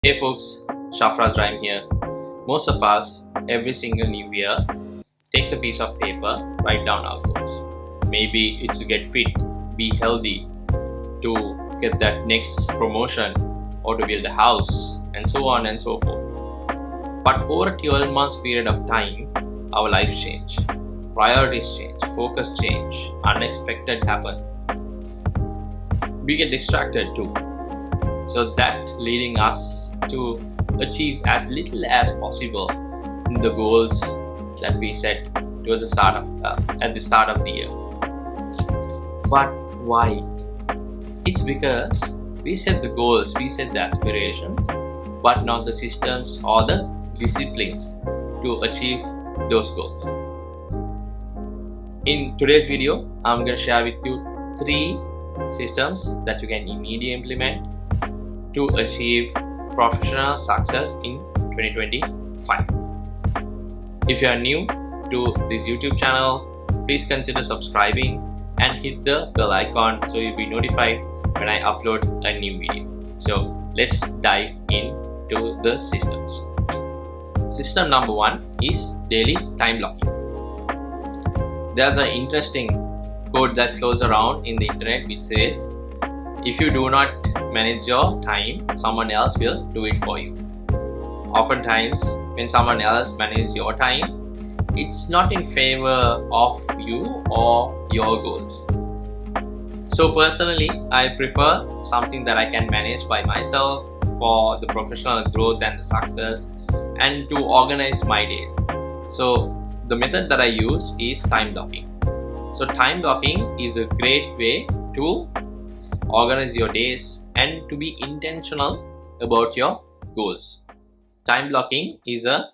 Hey folks, Shafraz Rhyme here. Most of us, every single new year, takes a piece of paper, write down our goals. Maybe it's to get fit, be healthy, to get that next promotion, or to build a house, and so on and so forth. But over a 12 months period of time, our lives change. Priorities change, focus change, unexpected happen. We get distracted too. So that leading us to achieve as little as possible in the goals that we set towards the start of at the start of the year. But why? It's because we set the goals, we set the aspirations, but not the systems or the disciplines to achieve those goals. In today's video, I'm going to share with you 3 systems that you can immediately implement to achieve professional success in 2025. If you are new to this YouTube channel, please consider subscribing and hit the bell icon so you'll be notified when I upload a new video. So let's dive into the systems. System number 1 is daily time blocking. There's an interesting quote that flows around in the internet which says, if you do not manage your time, someone else will do it for you. Oftentimes, when someone else manages your time, it's not in favor of you or your goals. So personally, I prefer something that I can manage by myself for the professional growth and the success, and to organize my days. So the method that I use is time blocking. So time blocking is a great way to organize your days and to be intentional about your goals. Time blocking is a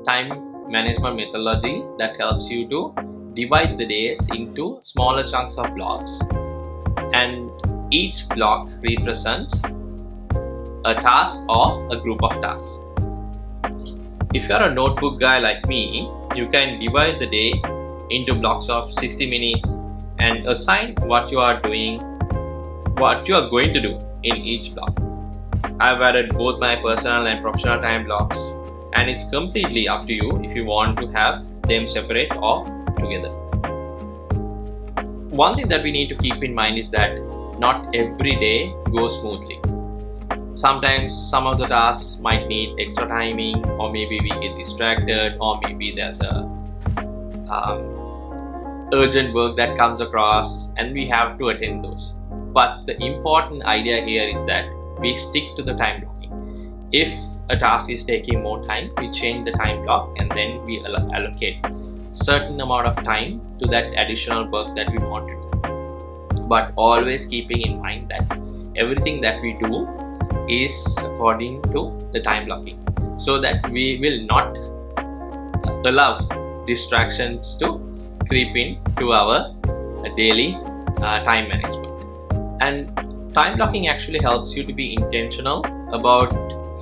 time management methodology that helps you to divide the days into smaller chunks of blocks, and each block represents a task or a group of tasks. If you're a notebook guy like me, you can divide the day into blocks of 60 minutes and assign what you are going to do in each block. I've added both my personal and professional time blocks, and it's completely up to you if you want to have them separate or together. One thing that we need to keep in mind is that not every day goes smoothly. Sometimes some of the tasks might need extra timing, or maybe we get distracted, or maybe there's a urgent work that comes across and we have to attend those. But the important idea here is that we stick to the time blocking. If a task is taking more time, we change the time block and then we allocate certain amount of time to that additional work that we want to do. But always keeping in mind that everything that we do is according to the time blocking, so that we will not allow distractions to creep into our daily time management. And time blocking actually helps you to be intentional about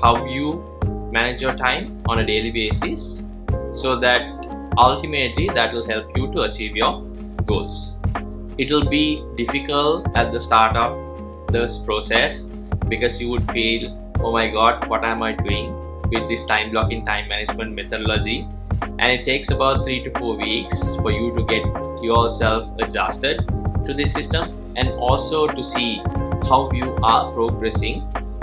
how you manage your time on a daily basis, so that ultimately that will help you to achieve your goals. It will be difficult at the start of this process because you would feel, oh my god, what am I doing with this time blocking time management methodology? And it takes about 3 to 4 weeks for you to get yourself adjusted to this system, and also to see how you are progressing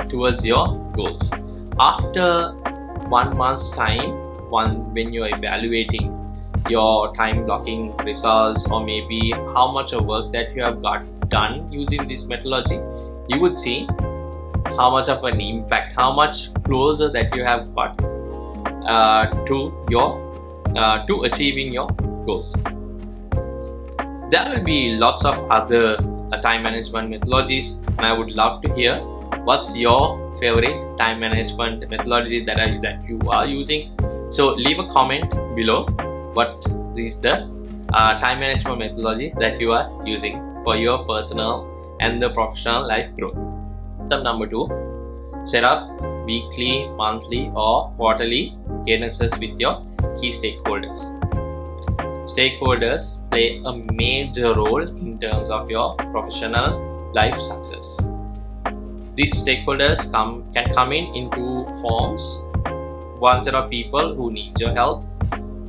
towards your goals. After 1 month's time, when you're evaluating your time blocking results, or maybe how much of work that you have got done using this methodology, you would see how much of an impact, how much closer that you have got to achieving your goals. There will be lots of other time management methodologies, and I would love to hear what's your favorite time management methodology that you are using. So leave a comment below what is the time management methodology that you are using for your personal and the professional life growth. Step number 2, set up weekly, monthly or quarterly cadences with your key stakeholders. Stakeholders play a major role in terms of your professional life success. These stakeholders can come in two forms. One set of people who need your help,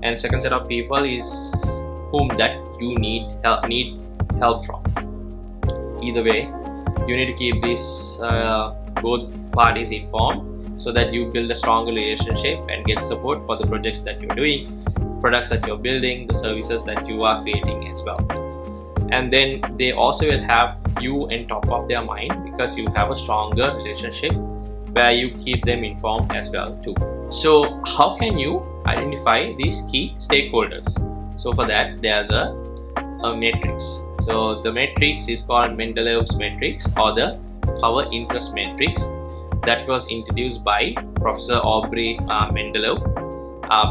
and second set of people is whom that you need help from. Either way, you need to keep these both parties informed so that you build a stronger relationship and get support for the projects that you're doing, products that you're building, the services that you are creating as well. And then they also will have you on top of their mind because you have a stronger relationship where you keep them informed as well too. So how can you identify these key stakeholders? So for that, there's a matrix. So the matrix is called Mendelev's matrix, or the power interest matrix, that was introduced by Professor Aubrey Mendeleev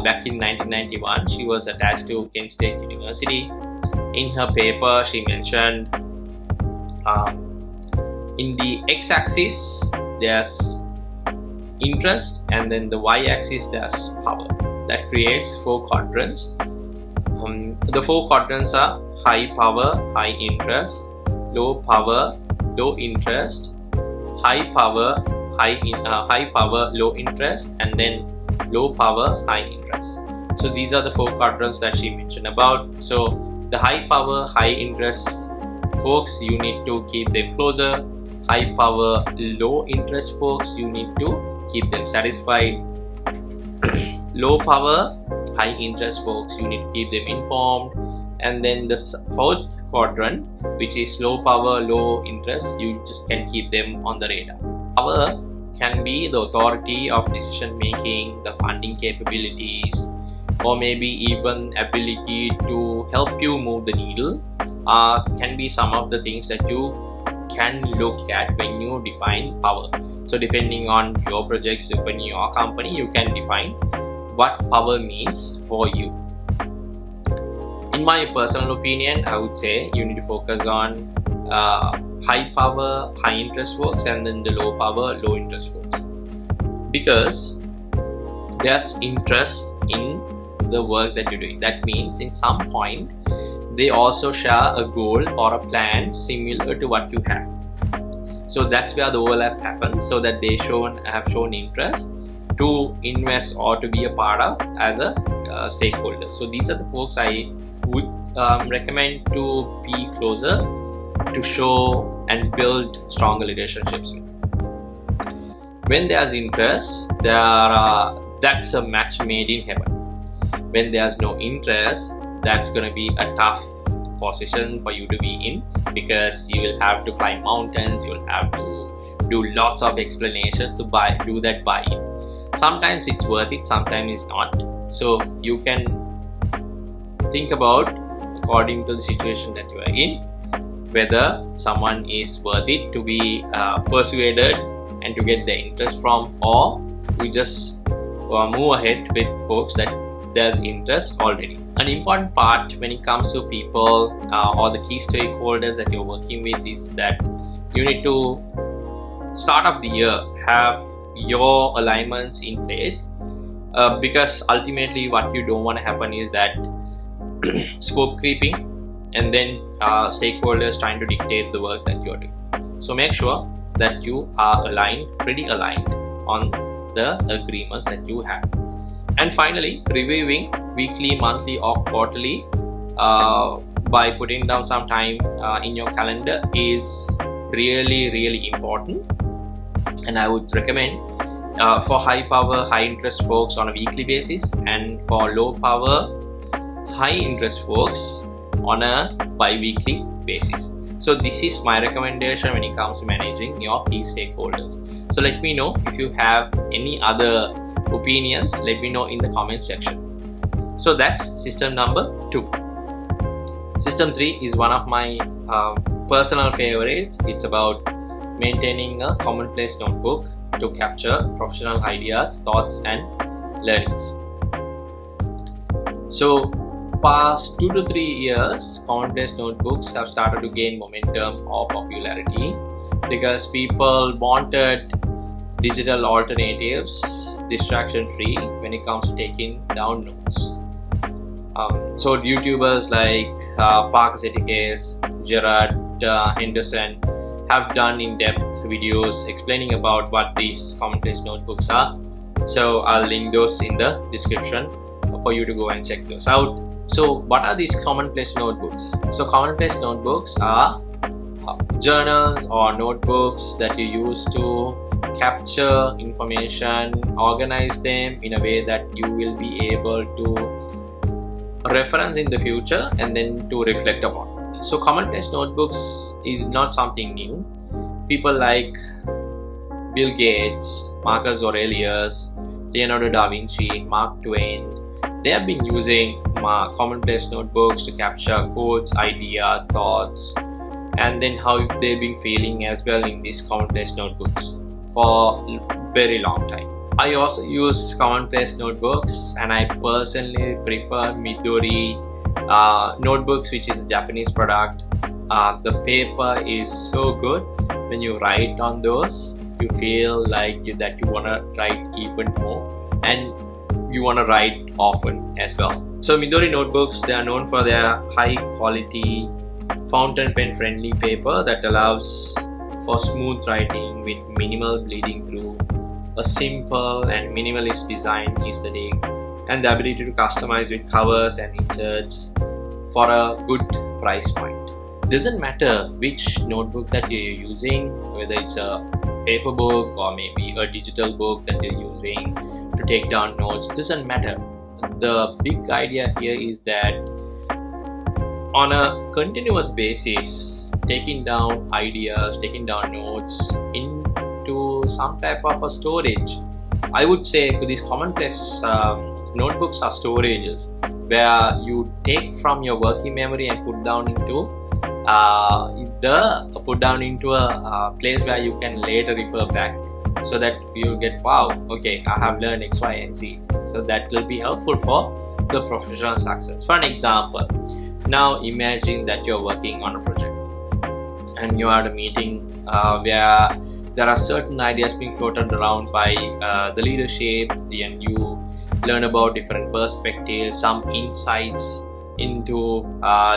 back in 1991. She was attached to Kent State University. In her paper, she mentioned in the x-axis there's interest, and then the y-axis there's power. That creates 4 quadrants. The 4 quadrants are high power, high interest, low power, low interest, high power, low interest, and then low power, high interest. So these are the 4 quadrants that she mentioned about. So the high power, high interest folks, you need to keep them closer. High power, low interest folks, you need to keep them satisfied. Low power, high interest folks, you need to keep them informed. And then the 4th quadrant, which is low power, low interest, you just can keep them on the radar. Power can be the authority of decision making, the funding capabilities, or maybe even ability to help you move the needle. Can be some of the things that you can look at when you define power. So depending on your projects, depending on your company, you can define what power means for you. In my personal opinion, I would say you need to focus on high power, high interest folks, and then the low power, low interest folks, because there's interest in the work that you're doing. That means in some point they also share a goal or a plan similar to what you have. So that's where the overlap happens, so that they have shown interest to invest or to be a part of as a stakeholder. So these are the folks I would recommend to be closer, to show and build stronger relationships with. When there's interest, that's a match made in heaven. When there's no interest, that's going to be a tough position for you to be in, because you will have to climb mountains, you'll have to do lots of explanations to do that buy-in. Sometimes it's worth it, sometimes it's not. So you can think about, according to the situation that you are in, whether someone is worth it to be persuaded and to get the interest from, or you just move ahead with folks that there's interest already. An important part when it comes to people or the key stakeholders that you're working with is that you need to start of the year have your alignments in place, because ultimately what you don't want to happen is that scope creeping and then stakeholders trying to dictate the work that you're doing. So make sure that you are pretty aligned on the agreements that you have. And finally, reviewing weekly, monthly or quarterly by putting down some time in your calendar is really important. And I would recommend for high power, high interest folks on a weekly basis, and for low power, high interest folks on a bi-weekly basis. So this is my recommendation when it comes to managing your key stakeholders. So let me know if you have any other opinions. Let me know in the comment section. So that's system number 2. System 3 is one of my personal favorites. It's about maintaining a commonplace notebook to capture professional ideas, thoughts and learnings. So past 2 to 3 years, Commonplace Notebooks have started to gain momentum or popularity because people wanted digital alternatives, distraction free when it comes to taking down notes. So YouTubers like Parker Setticase, Gerard Henderson, have done in-depth videos explaining about what these Commonplace notebooks are. So I'll link those in the description for you to go and check those out. So what are these Commonplace notebooks? So Commonplace notebooks are journals or notebooks that you use to capture information, organize them in a way that you will be able to reference in the future and then to reflect upon. So Commonplace notebooks is not something new. People like Bill Gates, Marcus Aurelius, Leonardo da Vinci, Mark Twain, they have been using Commonplace notebooks to capture quotes, ideas, thoughts, and then how they've been feeling as well in these Commonplace notebooks for a very long time. I also use Commonplace notebooks, and I personally prefer Midori notebooks, which is a Japanese product. The paper is so good. When you write on those, you feel like that you want to write even more, and you want to write often as well. So Midori notebooks, they are known for their high quality fountain pen friendly paper that allows for smooth writing with minimal bleeding through, a simple and minimalist design aesthetic, and the ability to customize with covers and inserts for a good price point. Doesn't matter which notebook that you're using, whether it's a paper book or maybe a digital book that you're using to take down notes, doesn't matter. The big idea here is that on a continuous basis, taking down ideas, taking down notes into some type of a storage. I would say these Commonplace notebooks are storages where you take from your working memory and put down into a place where you can later refer back, so that you get, wow, okay, I have learned X, Y, and Z. So that will be helpful for the professional success. For an example, now imagine that you're working on a project and you are at a meeting where there are certain ideas being floated around by the leadership, and you learn about different perspectives, some insights into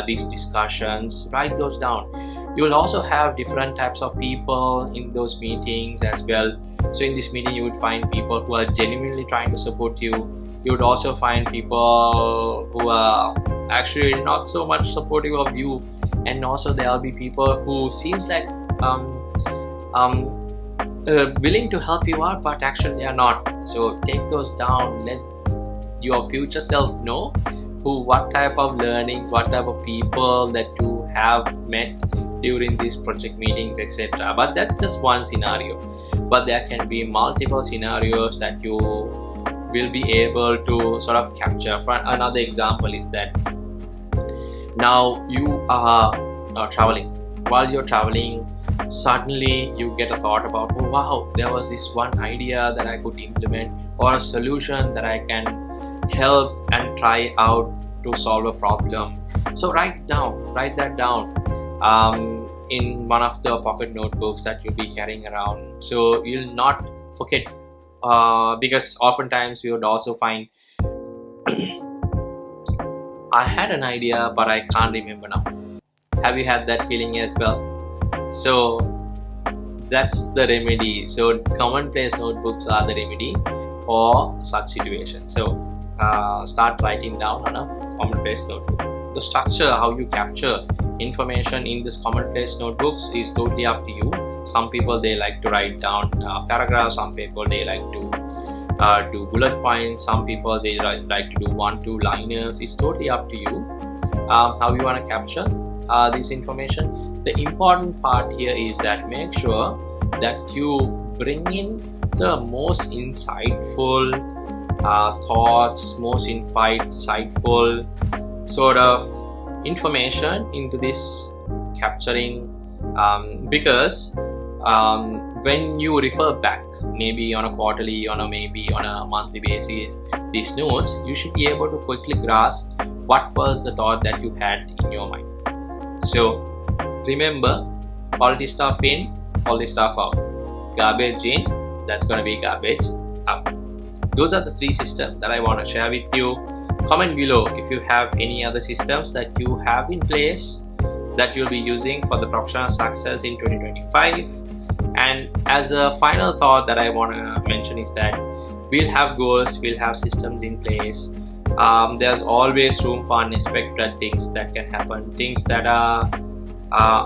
these discussions. Write those down. You will also have different types of people in those meetings as well. So in this meeting you would find people who are genuinely trying to support you. You would also find people who are actually not so much supportive of you, and also there will be people who seems like willing to help you out, but actually they are not. So take those down. Let your future self know what type of learnings, what type of people that you have met during these project meetings, etc. But that's just one scenario, but there can be multiple scenarios that you will be able to sort of capture. For another example is that now you are traveling. While you're traveling, suddenly you get a thought about, oh wow, there was this one idea that I could implement, or a solution that I can help and try out to solve a problem. So write that down in one of the pocket notebooks that you'll be carrying around, so you'll not forget, because oftentimes we would also find I had an idea but I can't remember now. Have you had that feeling as well? So that's the remedy. So Commonplace notebooks are the remedy for such situations. So start writing down on a Commonplace notebook. The structure, how you capture information in this Commonplace notebooks is totally up to you. Some people, they like to write down paragraphs. Some people, they like to do bullet points. Some people, they like to do 1-2 liners. It's totally up to you how you want to capture this information. The important part here is that make sure that you bring in the most insightful thoughts, most insightful sort of information into this capturing, because when you refer back, maybe on a quarterly, maybe on a monthly basis, these notes, you should be able to quickly grasp what was the thought that you had in your mind. So remember, quality stuff in, quality stuff out. Garbage in, that's going to be garbage out. Those are the 3 systems that I want to share with you. Comment below if you have any other systems that you have in place that you'll be using for the professional success in 2025. And as a final thought that I want to mention is that we'll have goals, we'll have systems in place. There's always room for unexpected things that can happen, things that are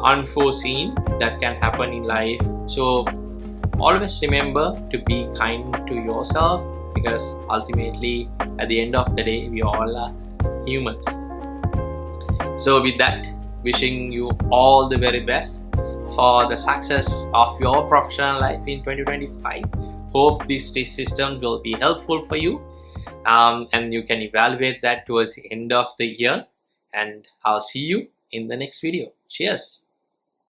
unforeseen that can happen in life. So always remember to be kind to yourself, because ultimately at the end of the day we all are humans. So with that, wishing you all the very best for the success of your professional life in 2025. Hope these three systems will be helpful for you, and you can evaluate that towards the end of the year. And I'll see you in the next video. Cheers.